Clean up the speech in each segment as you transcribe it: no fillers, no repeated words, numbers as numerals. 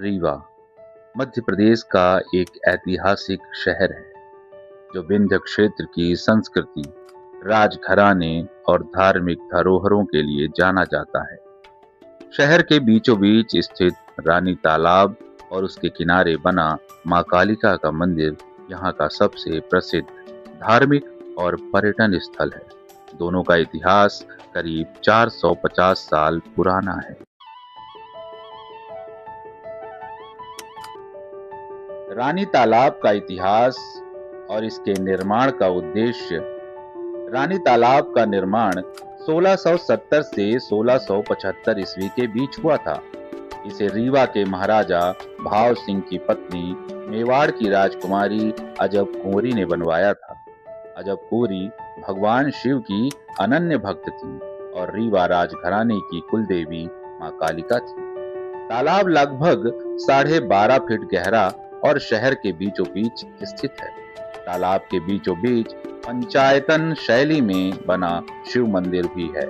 रीवा मध्य प्रदेश का एक ऐतिहासिक शहर है जो विंध्य क्षेत्र की संस्कृति, राजघराने और धार्मिक धरोहरों के लिए जाना जाता है। शहर के बीचों बीच स्थित रानी तालाब और उसके किनारे बना मां कालिका का मंदिर यहाँ का सबसे प्रसिद्ध धार्मिक और पर्यटन स्थल है। दोनों का इतिहास करीब 450 साल पुराना है। रानी तालाब का इतिहास और इसके निर्माण का उद्देश्य। रानी तालाब का निर्माण 1670 से 1675 ईस्वी के बीच हुआ था। इसे रीवा के महाराजा भाव सिंह की पत्नी मेवाड़ की राजकुमारी अजब कुंवरी ने बनवाया था। अजब कुंवरी भगवान शिव की अनन्य भक्त थी और रीवा राजघराने की कुलदेवी मां कालिका थी। तालाब लगभग 12.5 फीट गहरा और शहर के बीचों बीच स्थित है। तालाब के बीचों बीच पंचायतन शैली में बना शिव मंदिर भी है।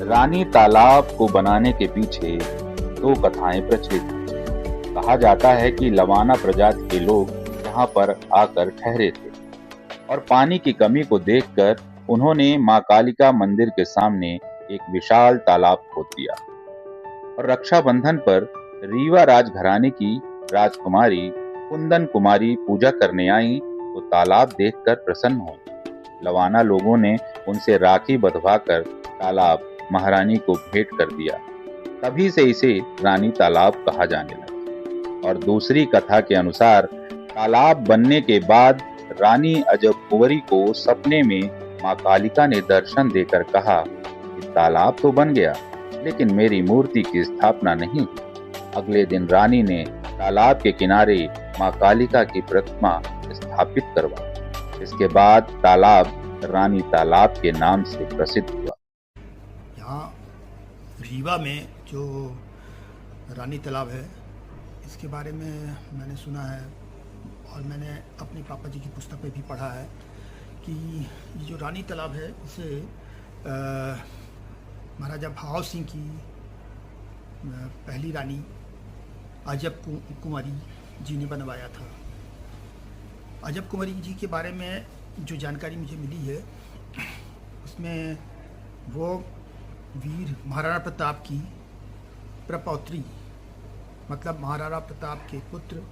रानी तालाब को बनाने के पीछे दो कथाएं प्रचलित हैं। कहा जाता है कि लवाना प्रजाति के लोग यहाँ पर आकर ठहरे थे और पानी की कमी को देखकर उन्होंने मां कालिका मंदिर के सामने एक विशाल तालाब खोद दिया और रक्षाबंधन पर रीवा राजघराने की राजकुमारी कुंदन कुमारी पूजा करने आई तो तालाब देखकर प्रसन्न हुई। लवाना लोगों ने उनसे राखी बंधवाकर तालाब महारानी को भेंट कर दिया। तभी से इसे रानी तालाब कहा जाने लगा। और दूसरी कथा के अनुसार तालाब बनने के बाद रानी अजब कुंवरी को सपने में मां कालिका ने दर्शन देकर कहा कि तालाब तो बन गया लेकिन मेरी मूर्ति की स्थापना नहीं हुई। अगले दिन रानी ने तालाब के किनारे मां कालिका की प्रतिमा स्थापित करवाई। इसके बाद तालाब रानी तालाब के नाम से प्रसिद्ध हुआ। यहाँ रीवा में जो रानी तालाब है इसके बारे में मैंने सुना है और मैंने अपने पापा जी की पुस्तक में भी पढ़ा है कि ये जो रानी तालाब है इसे महाराजा भाव सिंह की पहली रानी अजब कुंवरी जी ने बनवाया था। अजब कुंवरी जी के बारे में जो जानकारी मुझे मिली है उसमें वो वीर महाराणा प्रताप की प्रपौत्री मतलब महाराणा प्रताप के पुत्र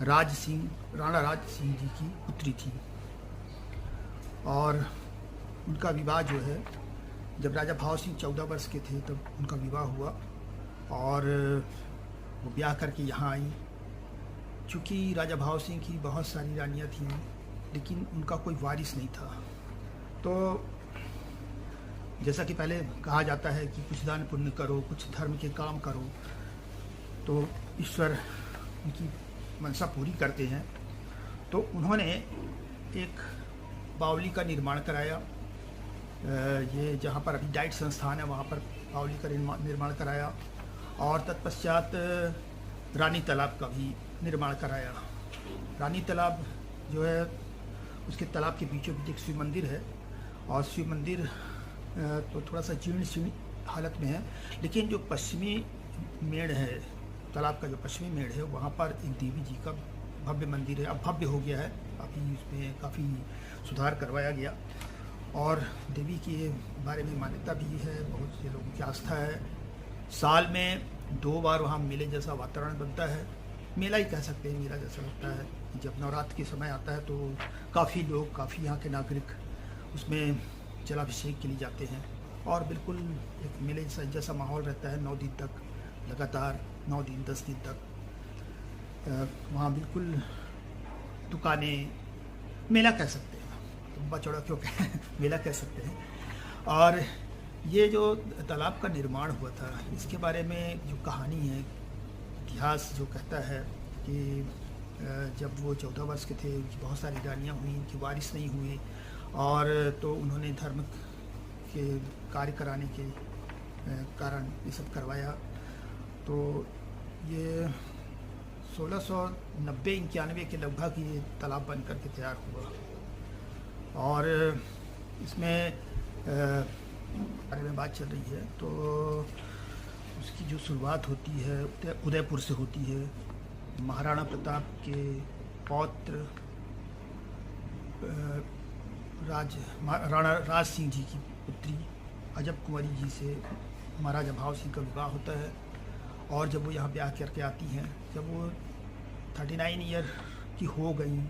राणा राज सिंह जी की पुत्री थी और उनका विवाह जो है जब राजा भाव सिंह 14 वर्ष के थे तब उनका विवाह हुआ और वो ब्याह करके यहाँ आई। चूँकि राजा भाव सिंह की बहुत सारी रानियाँ थीं लेकिन उनका कोई वारिस नहीं था, तो जैसा कि पहले कहा जाता है कि कुछ दान पुण्य करो, कुछ धर्म के काम करो तो ईश्वर उनकी मनसा पूरी करते हैं। तो उन्होंने एक बावली का निर्माण कराया। ये जहाँ पर अभी डाइट संस्थान है वहाँ पर बावली का निर्माण कराया और तत्पश्चात रानी तालाब का भी निर्माण कराया। रानी तालाब जो है उसके तालाब के बीचों बीच एक शिव मंदिर है और शिव मंदिर तो थोड़ा सा जीर्ण शीर्ण हालत में है, लेकिन जो पश्चिमी मेढ़ है तालाब का जो पश्चिमी मेढ़ है वहाँ पर एक देवी जी का भव्य मंदिर है। अब भव्य हो गया है, अभी उसमें काफ़ी सुधार करवाया गया और देवी के बारे में मान्यता भी है, बहुत से लोगों की आस्था है। साल में 2 बार वहाँ मेले जैसा वातावरण बनता है, मेला ही कह सकते हैं, मेला जैसा लगता है। जब नवरात्र के समय आता है तो काफ़ी लोग, काफ़ी यहाँ के नागरिक उसमें जलाभिषेक के लिए जाते हैं और बिल्कुल एक मेले जैसा माहौल रहता है 9 दिन तक, लगातार 9 दिन 10 दिन तक। वहाँ बिल्कुल दुकानें, मेला कह सकते हैं, लंबा चौड़ा क्यों कहें मेला कह सकते हैं। और ये जो तालाब का निर्माण हुआ था, इसके बारे में जो कहानी है, इतिहास जो कहता है कि जब वो 14 वर्ष के थे, उनकी बहुत सारी रानियाँ हुई, उनकी वारिस नहीं हुए, और तो उन्होंने धर्म के कार्य कराने के कारण ये सब करवाया। तो ये 1690-91 के लगभग ये तालाब बन करके तैयार हुआ। और इसमें बारे में बात चल रही है, तो उसकी जो शुरुआत होती है उदयपुर से होती है। महाराणा प्रताप के पौत्र राणा राज सिंह जी की पुत्री अजब कुंवरी जी से महाराजा भाव सिंह का विवाह होता है। और जब वो यहाँ ब्याह करके आती हैं, जब वो 39 ईयर की हो गई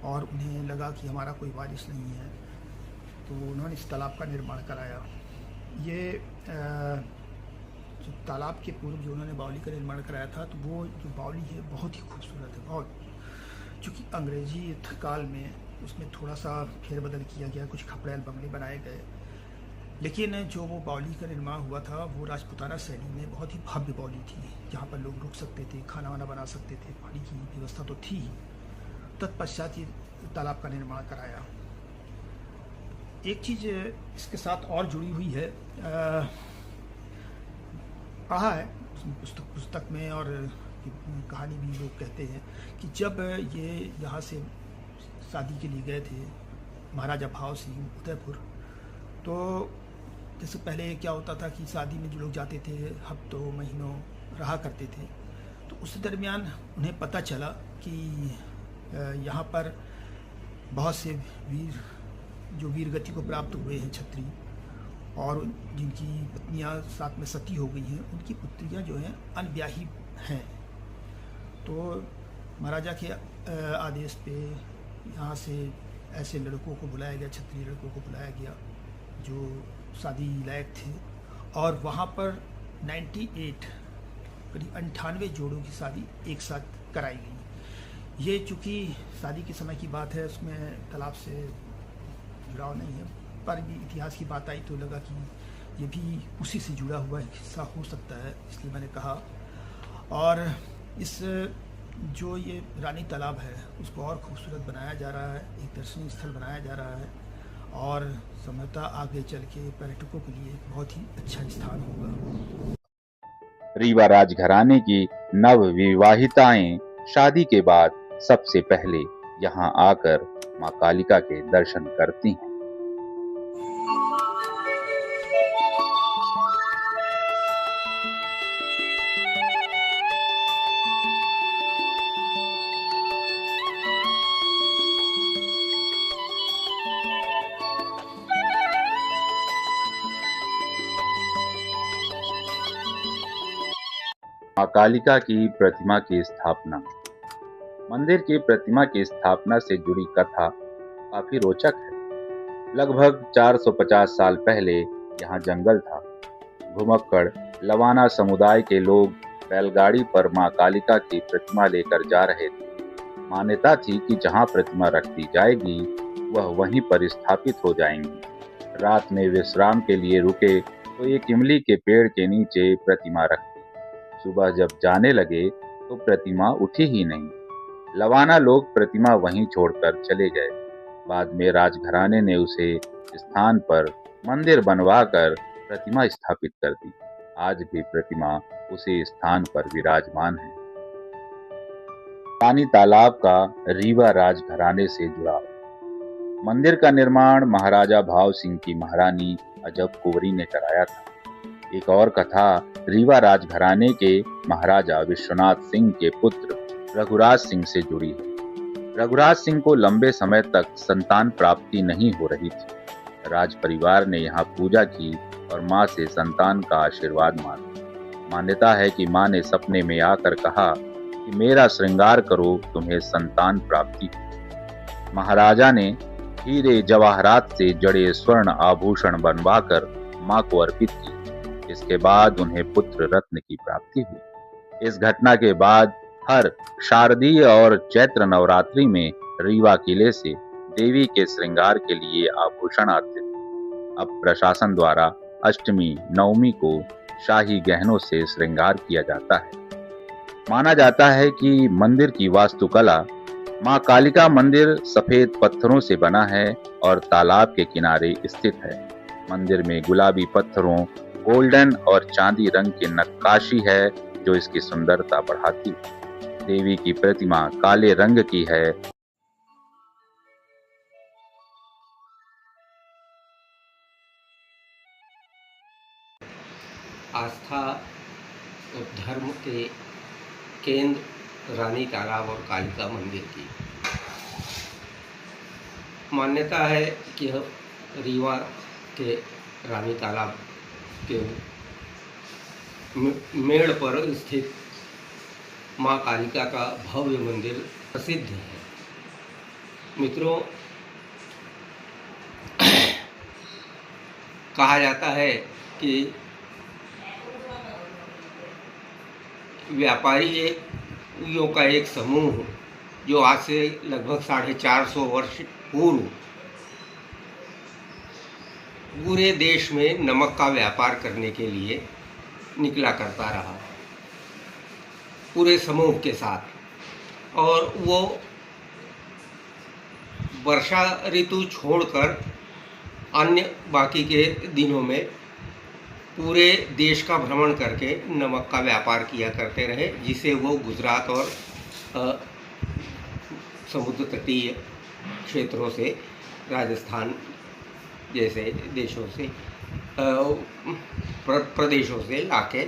और उन्हें लगा कि हमारा कोई वारिस नहीं है, तो उन्होंने इस तालाब का निर्माण कराया। ये जो तालाब के पूर्व जो उन्होंने बावली का निर्माण कराया था, तो वो जो बावली है बहुत ही खूबसूरत है, बहुत। चूँकि अंग्रेजी काल में उसमें थोड़ा सा फेरबदल किया गया, कुछ खपड़ैल बंगले बनाए गए, लेकिन जो वो बावली का निर्माण हुआ था वो राजपूताना शैली में बहुत ही भव्य बावली थी, जहाँ पर लोग रुक सकते थे, खाना वाना बना सकते थे, पानी की व्यवस्था तो थी ही। तत्पश्चात ये तालाब का निर्माण कराया। एक चीज़ इसके साथ और जुड़ी हुई है, पढ़ा है पुस्तक में, और कहानी भी लोग कहते हैं कि जब ये यहाँ से शादी के लिए गए थे महाराजा भाव सिंह उदयपुर, तो जैसे पहले क्या होता था कि शादी में जो लोग जाते थे हफ्तों महीनों रहा करते थे, तो उस दरमियान उन्हें पता चला कि यहाँ पर बहुत से वीर जो वीर गति को प्राप्त हुए हैं क्षत्रिय, और जिनकी पत्नियां साथ में सती हो गई हैं, उनकी पुत्रियां जो हैं अनब्याही हैं। तो महाराजा के आदेश पे यहाँ से ऐसे लड़कों को बुलाया गया, क्षत्रिय लड़कों को बुलाया गया जो शादी लायक थे, और वहाँ पर 98 करीब 98 जोड़ों की शादी एक साथ कराई गई। ये चूँकि शादी के समय की बात है, उसमें तालाब से जुड़ाव नहीं है, पर भी इतिहास की बात आई तो लगा कि ये भी उसी से जुड़ा हुआ एक हिस्सा हो सकता है, इसलिए मैंने कहा। और इस जो ये रानी तालाब है उसको और खूबसूरत बनाया जा रहा है, एक दर्शनीय स्थल बनाया जा रहा है, और संभवतः आगे चल के पर्यटकों के लिए एक बहुत ही अच्छा स्थान होगा। रीवा राजघराने की नवविवाहिताएं शादी के बाद सबसे पहले यहाँ आकर मां कालिका के दर्शन करती हैं। मां कालिका की प्रतिमा की स्थापना। मंदिर की प्रतिमा की स्थापना से जुड़ी कथा काफी रोचक है। लगभग 450 साल पहले यहाँ जंगल था। घुमक्कड़ लवाना समुदाय के लोग बैलगाड़ी पर मां कालिका की प्रतिमा लेकर जा रहे थे। मान्यता थी कि जहाँ प्रतिमा रख दी जाएगी वह वहीं पर स्थापित हो जाएंगी। रात में विश्राम के लिए रुके तो एक इमली के पेड़ के नीचे प्रतिमा रख दी। सुबह जब जाने लगे तो प्रतिमा उठी ही नहीं। लवाना लोग प्रतिमा वहीं छोड़कर चले गए। बाद में राजघराने ने उसे स्थान पर मंदिर बनवाकर प्रतिमा स्थापित कर दी। आज भी प्रतिमा उसी स्थान पर विराजमान है। रानी तालाब का रीवा राजघराने से जुड़ाव। मंदिर का निर्माण महाराजा भाव सिंह की महारानी अजब कुंवरी ने कराया था। एक और कथा रीवा राजघराने के महाराजा विश्वनाथ सिंह के पुत्र रघुराज सिंह से जुड़ी है। रघुराज सिंह को लंबे समय तक संतान प्राप्ति नहीं हो रही थी। राज परिवार ने यहाँ पूजा की और माँ से संतान का आशीर्वाद मांगा। मान्यता है कि माँ ने सपने में आकर कहा कि मेरा श्रृंगार करो, तुम्हें संतान प्राप्ति। महाराजा ने हीरे जवाहरात से जड़े स्वर्ण आभूषण बनवाकर माँ को अर्पित किए। इसके बाद उन्हें पुत्र रत्न की प्राप्ति हुई। इस घटना के बाद हर शारदीय और चैत्र नवरात्रि में रीवा किले से देवी के श्रृंगार के लिए आभूषण आते थे। अब प्रशासन द्वारा अष्टमी, नवमी को शाही गहनों से श्रृंगार किया जाता है। माना जाता है कि मंदिर की वास्तुकला, मां कालिका मंदिर सफेद पत्थरों से बना है और तालाब के किनारे स्थित है। मंदिर में गुलाबी पत्थरों, गोल्डन और चांदी रंग की नक्काशी है जो इसकी सुंदरता बढ़ाती है। देवी की प्रतिमा काले रंग की है। आस्था और धर्म के केंद्र रानी तालाब और कालिका मंदिर की मान्यता है कि रीवा के रानी तालाब के मेड़ पर स्थित मां कालिका का भव्य मंदिर प्रसिद्ध है। मित्रों, कहा जाता है कि व्यापारियों का एक समूह जो आज से लगभग 450 वर्ष पूर्व पूरे देश में नमक का व्यापार करने के लिए निकला करता रहा, पूरे समूह के साथ। और वो वर्षा ऋतु छोड़कर अन्य बाकी के दिनों में पूरे देश का भ्रमण करके नमक का व्यापार किया करते रहे, जिसे वो गुजरात और समुद्र तटीय क्षेत्रों से, राजस्थान जैसे देशों से, प्रदेशों से लाके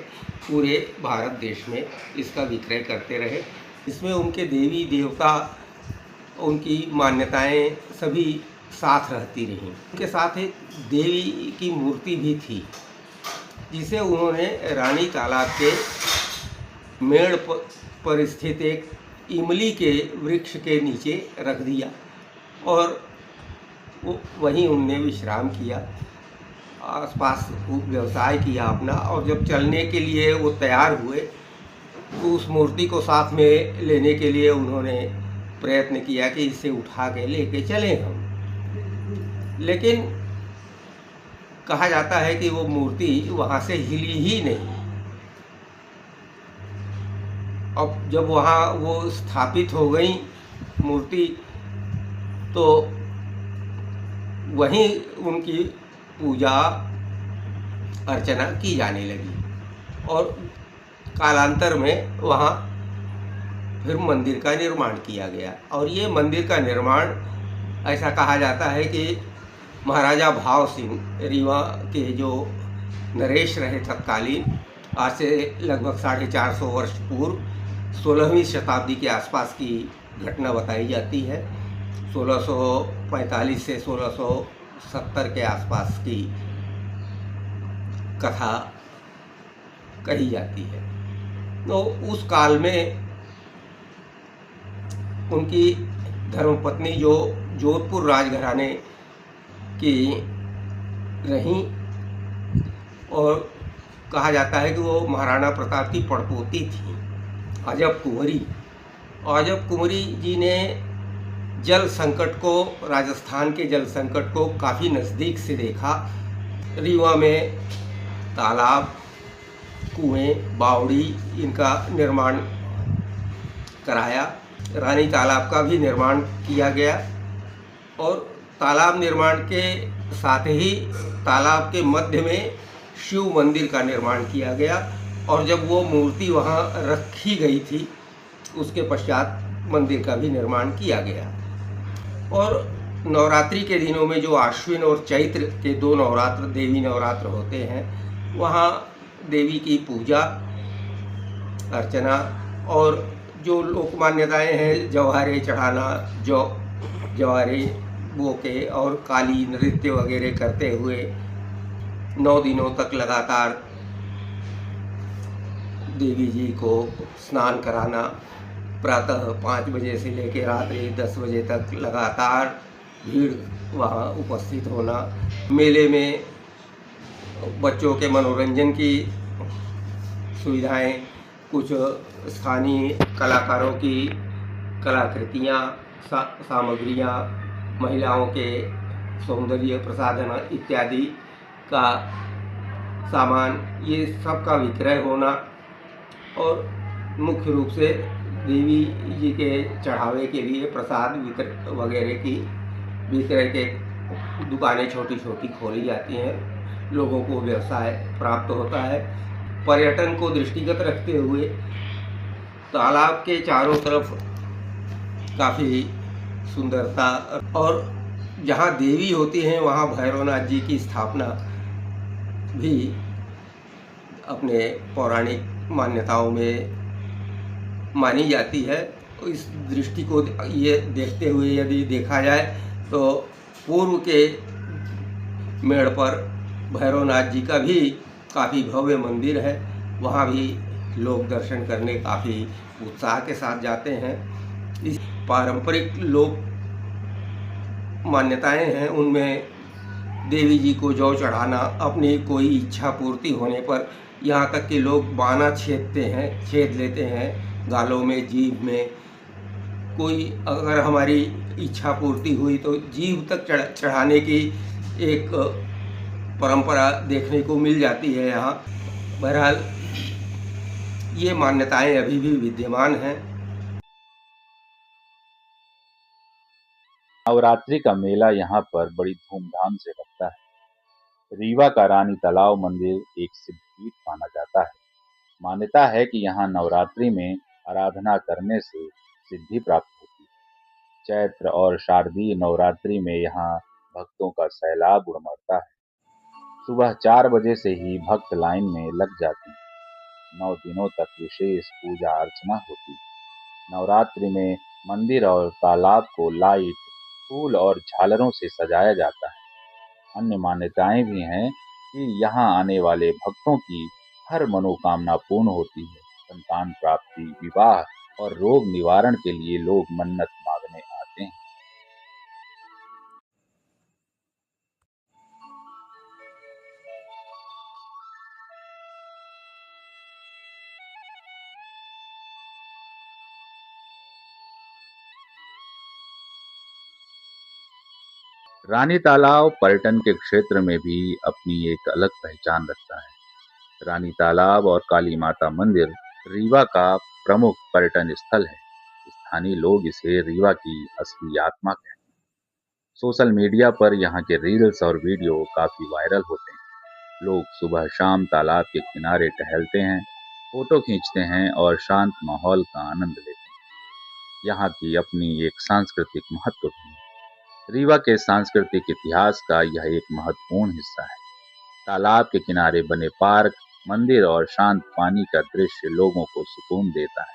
पूरे भारत देश में इसका विक्रय करते रहे। इसमें उनके देवी देवता, उनकी मान्यताएं सभी साथ रहती रहीं। उनके साथ एक देवी की मूर्ति भी थी जिसे उन्होंने रानी तालाब के मेड़ पर स्थित एक इमली के वृक्ष के नीचे रख दिया और वहीं उनने विश्राम किया, आसपास व्यवसाय किया अपना। और जब चलने के लिए वो तैयार हुए तो उस मूर्ति को साथ में लेने के लिए उन्होंने प्रयत्न किया कि इसे उठा के लेके चलें हम, लेकिन कहा जाता है कि वो मूर्ति वहाँ से हिली ही नहीं। अब जब वहाँ वो स्थापित हो गई मूर्ति तो वहीं उनकी पूजा अर्चना की जाने लगी और कालांतर में वहाँ फिर मंदिर का निर्माण किया गया। और ये मंदिर का निर्माण, ऐसा कहा जाता है कि महाराजा भाव सिंह, रीवा के जो नरेश रहे तत्कालीन, आज से लगभग 450 वर्ष पूर्व 16वीं शताब्दी के आसपास की घटना बताई जाती है। 1645 से 1670 के आसपास की कथा कही जाती है। तो उस काल में उनकी धर्मपत्नी जो जोधपुर राजघराने की रहीं, और कहा जाता है कि वो महाराणा प्रताप की पड़पोती थी, अजब कुंवरी। अजब कुंवरी जी ने जल संकट को, राजस्थान के जल संकट को काफ़ी नज़दीक से देखा। रीवा में तालाब, कुएं, बावड़ी, इनका निर्माण कराया। रानी तालाब का भी निर्माण किया गया और तालाब निर्माण के साथ ही तालाब के मध्य में शिव मंदिर का निर्माण किया गया। और जब वो मूर्ति वहाँ रखी गई थी उसके पश्चात मंदिर का भी निर्माण किया गया। और नवरात्रि के दिनों में जो आश्विन और चैत्र के 2 नवरात्र, देवी नवरात्र होते हैं, वहाँ देवी की पूजा अर्चना और जो लोक मान्यताएँ हैं, जवारे चढ़ाना, जवारे बो के और काली नृत्य वगैरह करते हुए 9 दिनों तक लगातार देवी जी को स्नान कराना, प्रातः 5 बजे से लेकर रात्रि 10 बजे तक लगातार भीड़ वहाँ उपस्थित होना। मेले में बच्चों के मनोरंजन की सुविधाएं, कुछ स्थानीय कलाकारों की कलाकृतियाँ, सामग्रियाँ, महिलाओं के सौंदर्य प्रसाधन इत्यादि का सामान, ये सब का विक्रय होना और मुख्य रूप से देवी जी के चढ़ावे के लिए प्रसाद वगैरह की विक्रय के दुकानें छोटी छोटी खोली जाती हैं। लोगों को व्यवसाय प्राप्त होता है। पर्यटन को दृष्टिगत रखते हुए तालाब के चारों तरफ काफ़ी सुंदरता, और जहाँ देवी होती हैं वहाँ भैरवनाथ जी की स्थापना भी अपने पौराणिक मान्यताओं में मानी जाती है। इस दृष्टि को ये देखते हुए यदि देखा जाए तो पूर्व के मेढ़ पर भैरवनाथ जी का भी काफ़ी भव्य मंदिर है। वहाँ भी लोग दर्शन करने काफ़ी उत्साह के साथ जाते हैं। इस पारंपरिक लोक मान्यताएं हैं, उनमें देवी जी को जौ चढ़ाना, अपनी कोई इच्छा पूर्ति होने पर यहाँ तक कि लोग बाना छेद लेते हैं गालों में, जीभ में। कोई अगर हमारी इच्छा पूर्ति हुई तो जीभ तक चढ़ाने की एक परंपरा देखने को मिल जाती है यहाँ। बहरहाल ये मान्यताएं अभी भी विद्यमान हैं। नवरात्रि का मेला यहाँ पर बड़ी धूमधाम से लगता है। रीवा का रानी तालाब मंदिर एक सिद्धपीठ माना जाता है। मान्यता है कि यहाँ नवरात्रि में आराधना करने से सिद्धि प्राप्त होती है। चैत्र और शारदीय नवरात्रि में यहाँ भक्तों का सैलाब उमड़ता है। सुबह 4 बजे से ही भक्त लाइन में लग जाते हैं। 9 दिनों तक विशेष पूजा अर्चना होती है। नवरात्रि में मंदिर और तालाब को लाइट, फूल और झालरों से सजाया जाता है। अन्य मान्यताएं भी हैं कि यहाँ आने वाले भक्तों की हर मनोकामना पूर्ण होती है। संतान प्राप्ति, विवाह और रोग निवारण के लिए लोग मन्नत मांगने आते हैं। रानी तालाब पर्यटन के क्षेत्र में भी अपनी एक अलग पहचान रखता है। रानी तालाब और काली माता मंदिर रीवा का प्रमुख पर्यटन स्थल है। स्थानीय लोग इसे रीवा की असली आत्मा कहते हैं। सोशल मीडिया पर यहाँ के रील्स और वीडियो काफी वायरल होते हैं। लोग सुबह शाम तालाब के किनारे टहलते हैं, फोटो खींचते हैं और शांत माहौल का आनंद लेते हैं। यहाँ की अपनी एक सांस्कृतिक महत्व भी है। रीवा के सांस्कृतिक इतिहास का यह एक महत्वपूर्ण हिस्सा है। तालाब के किनारे बने पार्क, मंदिर और शांत पानी का दृश्य लोगों को सुकून देता है।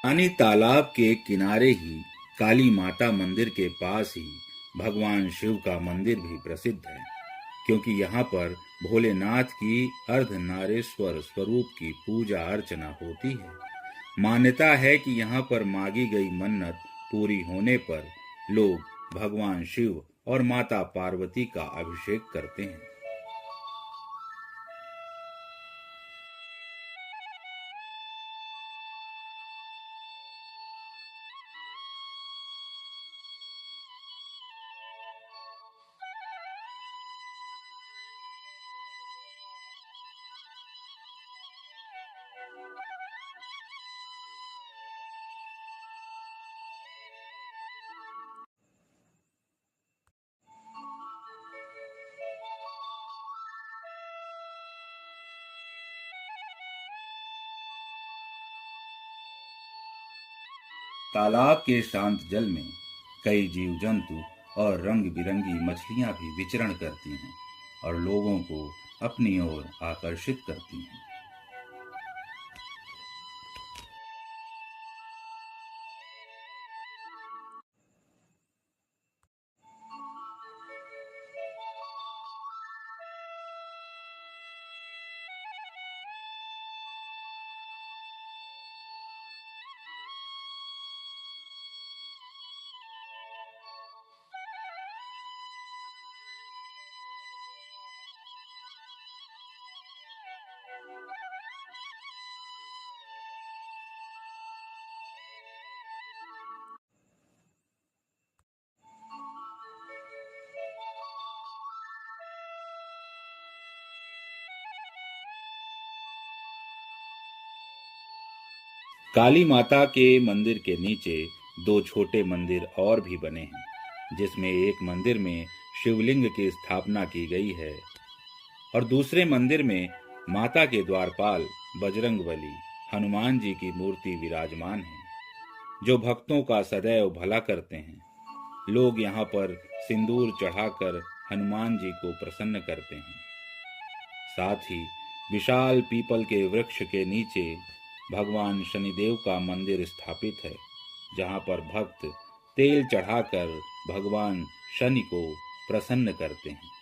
रानी तालाब के किनारे ही काली माता मंदिर के पास ही भगवान शिव का मंदिर भी प्रसिद्ध है, क्योंकि यहाँ पर भोलेनाथ की अर्धनारेश्वर स्वरूप की पूजा अर्चना होती है। मान्यता है कि यहाँ पर मांगी गई मन्नत पूरी होने पर लोग भगवान शिव और माता पार्वती का अभिषेक करते हैं। तालाब के शांत जल में कई जीव जंतु और रंग बिरंगी मछलियां भी विचरण करती हैं और लोगों को अपनी ओर आकर्षित करती हैं। काली माता के मंदिर के नीचे दो छोटे मंदिर और भी बने हैं, जिसमें एक मंदिर में शिवलिंग की स्थापना की गई है और दूसरे मंदिर में माता के द्वारपाल बजरंगबली हनुमान जी की मूर्ति विराजमान है, जो भक्तों का सदैव भला करते हैं। लोग यहाँ पर सिंदूर चढ़ाकर हनुमान जी को प्रसन्न करते हैं। साथ ही विशाल पीपल के वृक्ष के नीचे भगवान शनिदेव का मंदिर स्थापित है, जहाँ पर भक्त तेल चढ़ाकर भगवान शनि को प्रसन्न करते हैं।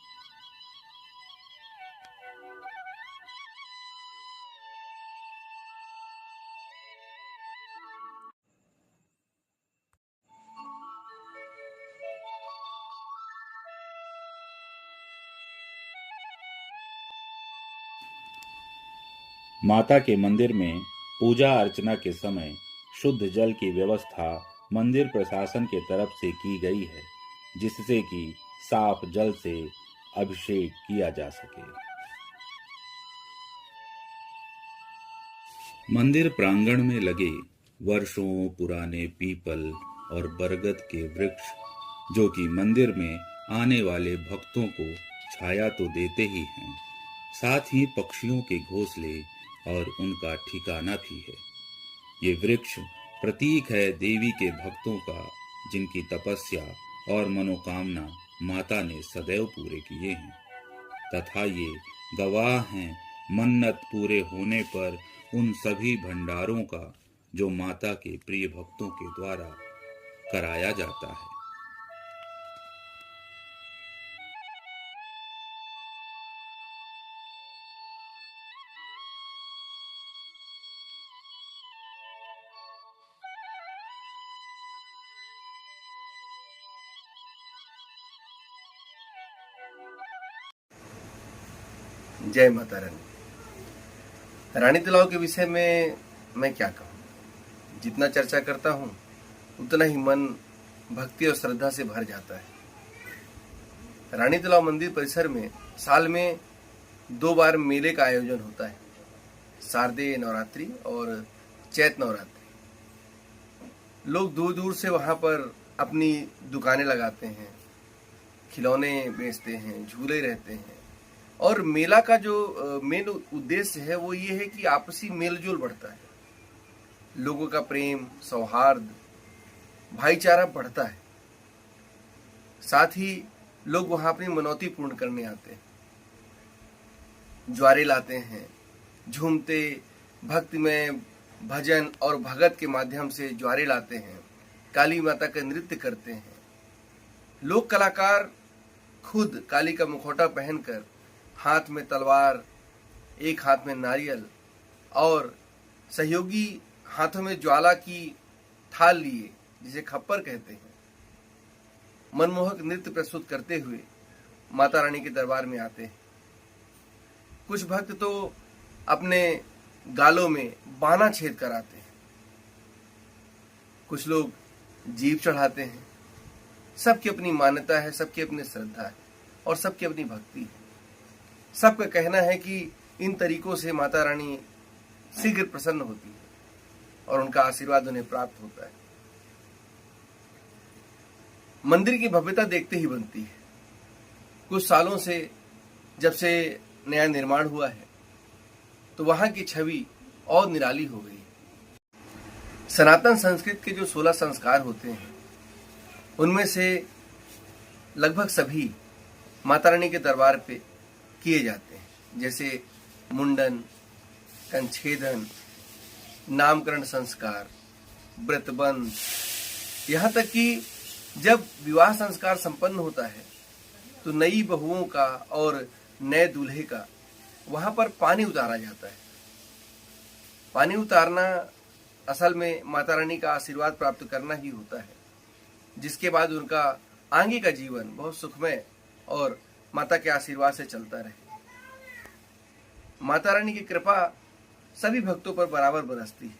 माता के मंदिर में पूजा अर्चना के समय शुद्ध जल की व्यवस्था मंदिर प्रशासन के तरफ से की गई है, जिससे कि साफ जल से अभिषेक किया जा सके। मंदिर प्रांगण में लगे वर्षों पुराने पीपल और बरगद के वृक्ष, जो कि मंदिर में आने वाले भक्तों को छाया तो देते ही हैं, साथ ही पक्षियों के घोंसले और उनका ठिकाना भी है। ये वृक्ष प्रतीक है देवी के भक्तों का, जिनकी तपस्या और मनोकामना माता ने सदैव पूरे किए हैं, तथा ये गवाह हैं मन्नत पूरे होने पर उन सभी भंडारों का जो माता के प्रिय भक्तों के द्वारा कराया जाता है। जय माता रानी। रानी तालाब के विषय में मैं क्या कहूँ, जितना चर्चा करता हूँ उतना ही मन भक्ति और श्रद्धा से भर जाता है। रानी तालाब मंदिर परिसर में साल में 2 बार मेले का आयोजन होता है, शारदीय नवरात्रि और चैत नवरात्रि। लोग दूर दूर से वहाँ पर अपनी दुकानें लगाते हैं, खिलौने बेचते हैं, झूले रहते हैं, और मेला का जो मेन उद्देश्य है वो ये है कि आपसी मेलजोल बढ़ता है, लोगों का प्रेम, सौहार्द, भाईचारा बढ़ता है। साथ ही लोग वहाँ अपनी मनौती पूर्ण करने आते हैं, ज्वारे लाते हैं, झूमते भक्ति में भजन और भगत के माध्यम से ज्वारे लाते हैं, काली माता का नृत्य करते हैं। लोक कलाकार खुद काली का मुखौटा पहनकर हाथ में तलवार, एक हाथ में नारियल और सहयोगी हाथों में ज्वाला की थाल लिए, जिसे खप्पर कहते हैं, मनमोहक नृत्य प्रस्तुत करते हुए माता रानी के दरबार में आते हैं। कुछ भक्त तो अपने गालों में बाना छेद कराते हैं, कुछ लोग जीभ चढ़ाते हैं। सबकी अपनी मान्यता है, सबकी अपनी श्रद्धा है और सबकी अपनी भक्ति है। सबका कहना है कि इन तरीकों से माता रानी शीघ्र प्रसन्न होती है और उनका आशीर्वाद उन्हें प्राप्त होता है। मंदिर की भव्यता देखते ही बनती है। कुछ सालों से जब से नया निर्माण हुआ है तो वहां की छवि और निराली हो गई है। सनातन संस्कृत के जो 16 संस्कार होते हैं उनमें से लगभग सभी माता रानी के दरबार पे किए जाते हैं, जैसे मुंडन, कंछेदन, नामकरण संस्कार, व्रतबंध, यहाँ तक कि जब विवाह संस्कार संपन्न होता है तो नई बहुओं का और नए दूल्हे का वहाँ पर पानी उतारा जाता है। पानी उतारना असल में माता रानी का आशीर्वाद प्राप्त करना ही होता है, जिसके बाद उनका आगे का जीवन बहुत सुखमय और माता के आशीर्वाद से चलता रहे। माता रानी की कृपा सभी भक्तों पर बराबर बरसती है।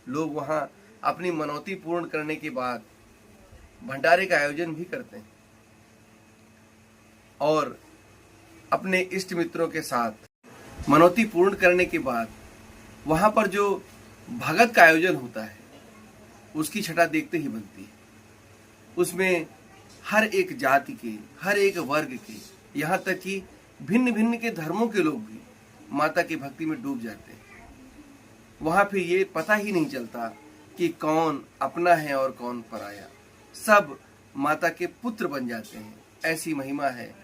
लोग वहाँ अपनी मनौती पूर्ण करने के बाद भंडारे का आयोजन भी करते हैं और अपने इष्ट मित्रों के साथ मनौती पूर्ण करने के बाद वहाँ पर जो भगत का आयोजन होता है उसकी छटा देखते ही बनती है। उसमें हर एक जाति के, हर एक वर्ग के, यहाँ तक कि भिन्न भिन्न के धर्मों के लोग भी माता की भक्ति में डूब जाते हैं। वहाँ फिर ये पता ही नहीं चलता कि कौन अपना है और कौन पराया, सब माता के पुत्र बन जाते हैं। ऐसी महिमा है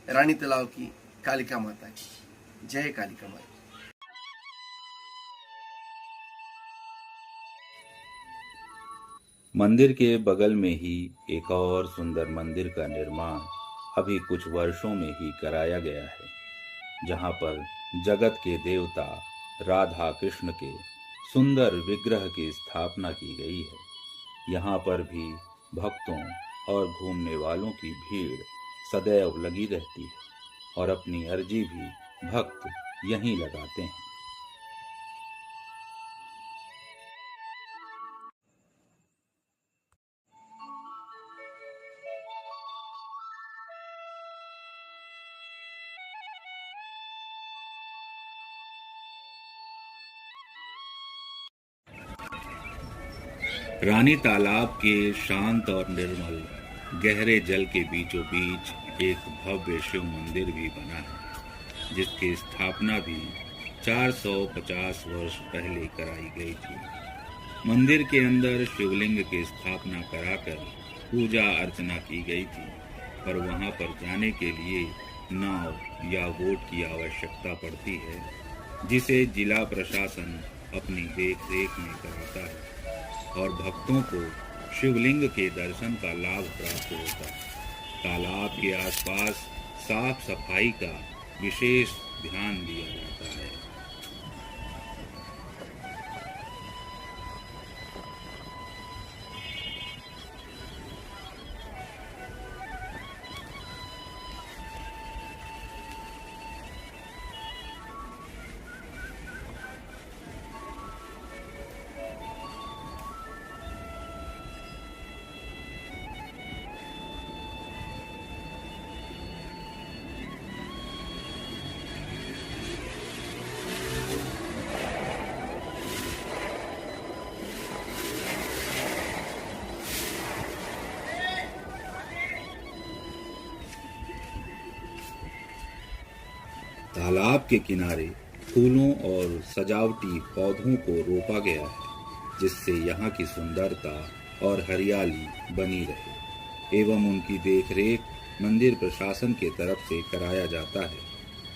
रानी तालाब की कालिका माता की। जय कालिका माता। मंदिर के बगल में ही एक और सुंदर मंदिर का निर्माण अभी कुछ वर्षों में ही कराया गया है, जहां पर जगत के देवता राधा कृष्ण के सुंदर विग्रह की स्थापना की गई है। यहाँ पर भी भक्तों और घूमने वालों की भीड़ सदैव लगी रहती है और अपनी अर्जी भी भक्त यहीं लगाते हैं। रानी तालाब के शांत और निर्मल गहरे जल के बीचों बीच एक भव्य शिव मंदिर भी बना है, जिसकी स्थापना भी 450 वर्ष पहले कराई गई थी। मंदिर के अंदर शिवलिंग की स्थापना कराकर पूजा अर्चना की गई थी, पर वहां पर जाने के लिए नाव या बोट की आवश्यकता पड़ती है, जिसे जिला प्रशासन अपनी देख रेख में कराता है और भक्तों को शिवलिंग के दर्शन का लाभ प्राप्त होता है। तालाब के आसपास साफ सफाई का विशेष ध्यान दिया जाता है। तालाब के किनारे फूलों और सजावटी पौधों को रोपा गया है, जिससे यहाँ की सुंदरता और हरियाली बनी रहे एवं उनकी देखरेख मंदिर प्रशासन के तरफ से कराया जाता है,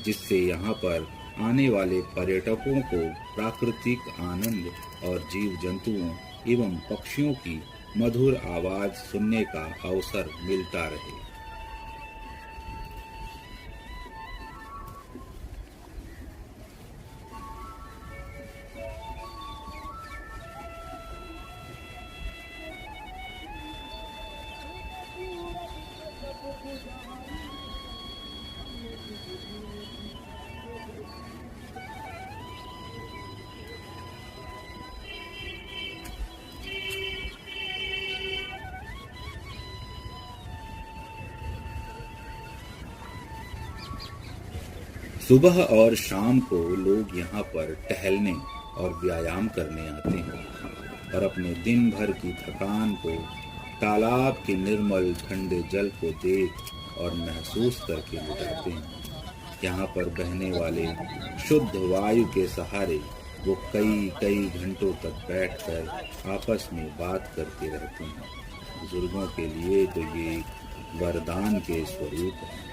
जिससे यहाँ पर आने वाले पर्यटकों को प्राकृतिक आनंद और जीव जंतुओं एवं पक्षियों की मधुर आवाज सुनने का अवसर मिलता रहे। सुबह और शाम को लोग यहाँ पर टहलने और व्यायाम करने आते हैं और अपने दिन भर की थकान को तालाब के निर्मल ठंडे जल को देख और महसूस करके लुटाते हैं। यहाँ पर बहने वाले शुद्ध वायु के सहारे वो कई कई घंटों तक बैठकर आपस में बात करते रहते हैं। बुजुर्गों के लिए तो ये वरदान के स्वरूप है।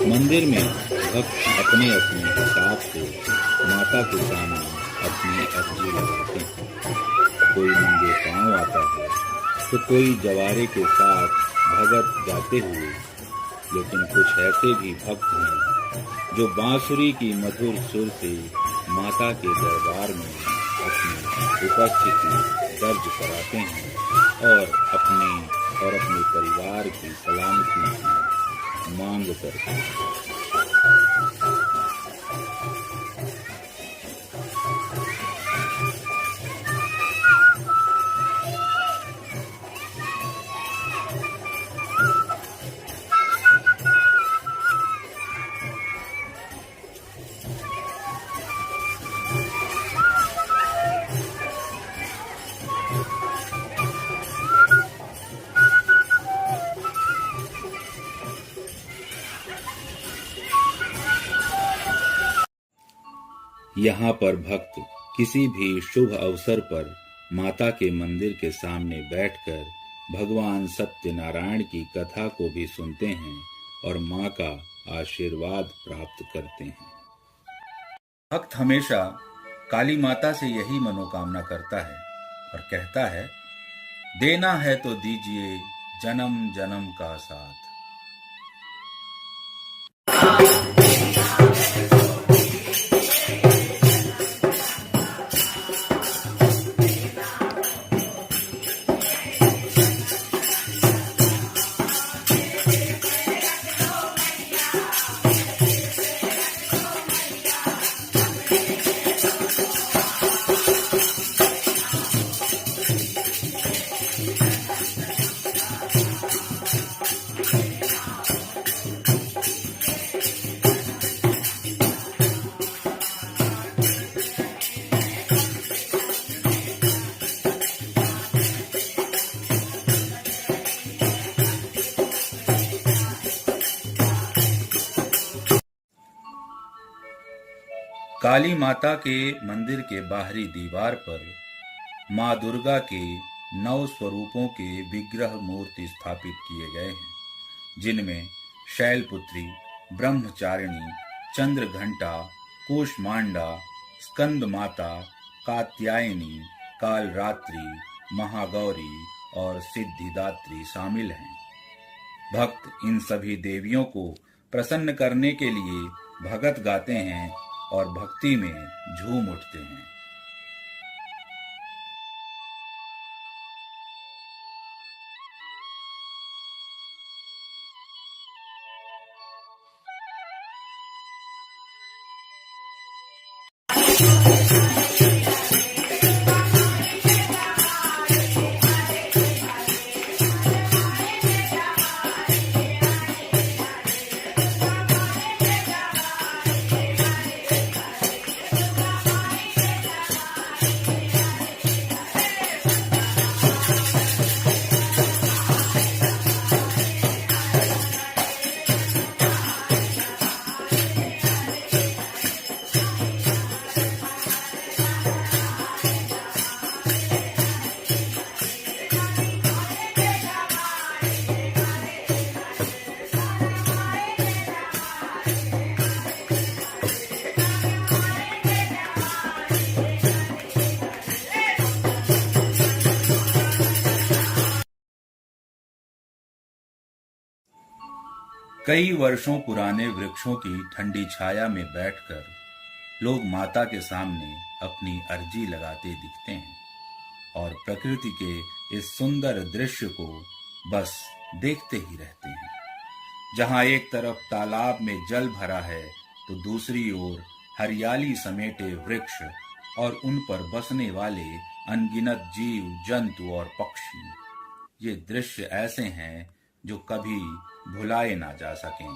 मंदिर में भक्त अपने अपने हिसाब से माता के सामने अपनी अर्जी लगाते हैं। कोई नंगे पांव आता है तो कोई जवारे के साथ भगत गाते हुए, लेकिन कुछ ऐसे भी भक्त हैं जो बांसुरी की मधुर सुर से माता के दरबार में अपनी उपस्थिति दर्ज कराते हैं और अपने परिवार की सलामती की मांग करते हैं। यहाँ पर भक्त किसी भी शुभ अवसर पर माता के मंदिर के सामने बैठकर भगवान सत्यनारायण की कथा को भी सुनते हैं और माँ का आशीर्वाद प्राप्त करते हैं। भक्त हमेशा काली माता से यही मनोकामना करता है और कहता है, देना है तो दीजिए जन्म जन्म का साथ। काली माता के मंदिर के बाहरी दीवार पर माँ दुर्गा के 9 स्वरूपों के विग्रह मूर्ति स्थापित किए गए हैं, जिनमें शैलपुत्री, ब्रह्मचारिणी, चंद्रघंटा, कूष्मांडा, स्कंद माता, कात्यायनी, कालरात्रि, महागौरी और सिद्धिदात्री शामिल हैं। भक्त इन सभी देवियों को प्रसन्न करने के लिए भगत गाते हैं और भक्ति में झूम उठते हैं। कई वर्षों पुराने वृक्षों की ठंडी छाया में बैठकर लोग माता के सामने अपनी अर्जी लगाते दिखते हैं और प्रकृति के इस सुंदर दृश्य को बस देखते ही रहते हैं। जहां एक तरफ तालाब में जल भरा है तो दूसरी ओर हरियाली समेटे वृक्ष और उन पर बसने वाले अनगिनत जीव जंतु और पक्षी। ये दृश्य ऐसे हैं जो कभी भुलाए ना जा सकें।